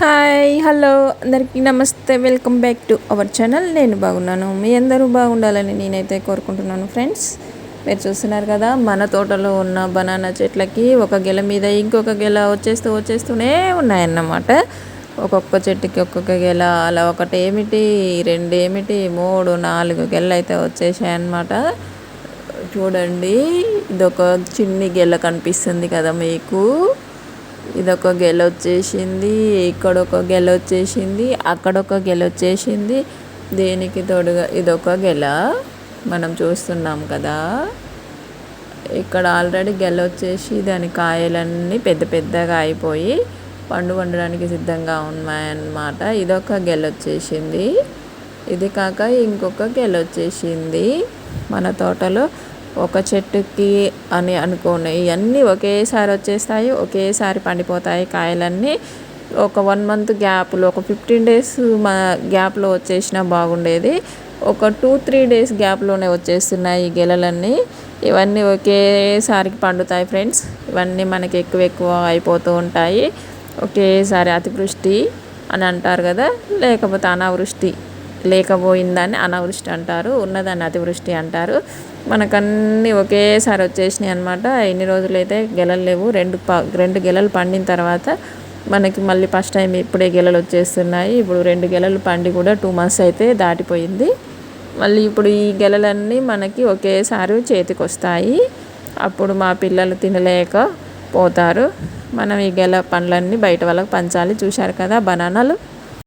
Hi hello అందరికీ నమస్తే, welcome back to our channel. నేను బాగున్నాను, మీ అందరూ బాగుండాలని నేనైతే కోరుకుంటున్నాను. ఫ్రెండ్స్, మీరు చూస్తున్నారు కదా, మన తోటలో ఉన్న బనానా చెట్లకి ఒక గెల మీద ఇంకొక గెల వచ్చేస్తూనే ఉన్నాయన్నమాట. ఒక్కొక్క చెట్టుకి ఒక్కొక్క గెల, అలా ఒకటేమిటి రెండేమిటి 3-4 గెలలు అయితే వచ్చేసాయన్నమాట. చూడండి, ఇదొక చిన్ని గెల కనిపిస్తుంది కదా మీకు. ఇదొక గెల వచ్చేసింది, ఇక్కడ ఒక గెల వచ్చేసింది, అక్కడ ఒక గెల వచ్చేసింది. దేనికి తోడుగా ఇదొక గెల మనం చూస్తున్నాం కదా. ఇక్కడ ఆల్రెడీ గెల వచ్చేసి దాని కాయలన్నీ పెద్ద పెద్దగా అయిపోయి పండు వండడానికి సిద్ధంగా ఉన్నాయన్నమాట. ఇదొక గెల వచ్చేసింది. ఇది కాక ఇంకొక గెల వచ్చేసింది. మన తోటలో ఒక చెట్టుకి అని అనుకోని ఇవన్నీ ఒకేసారి వచ్చేస్తాయి, ఒకేసారి పండిపోతాయి కాయలన్నీ. ఒక 1 మంత్ గ్యాప్లో, ఒక 15 డేస్ గ్యాప్లో వచ్చేసినా బాగుండేది. ఒక 2-3 డేస్ గ్యాప్లోనే వచ్చేస్తున్నాయి ఈ గెలలన్నీ. ఇవన్నీ ఒకేసారికి పండుతాయి ఫ్రెండ్స్. ఇవన్నీ మనకి ఎక్కువ అయిపోతూ ఉంటాయి ఒకేసారి. అతివృష్టి అని అంటారు కదా, లేకపోతే అనావృష్టి. లేకపోయిందాన్ని అనావృష్టి అంటారు, ఉన్నదాన్ని అతివృష్టి అంటారు. మనకన్నీ ఒకేసారి వచ్చేసినాయి అనమాట. ఇన్ని రోజులైతే గెలలు లేవు. 2 గెలలు పండిన తర్వాత మనకి మళ్ళీ ఫస్ట్ టైం ఇప్పుడే గెలలు వచ్చేస్తున్నాయి. ఇప్పుడు 2 గెలలు పండి కూడా 2 months అయితే దాటిపోయింది. మళ్ళీ ఇప్పుడు ఈ గెలలన్నీ మనకి ఒకేసారి చేతికి వస్తాయి. అప్పుడు మా పిల్లలు తినలేక పోతారు. మనం ఈ గెల పండ్లన్నీ బయట వాళ్ళకి పంచాలి. చూశారు కదా బనానాలు.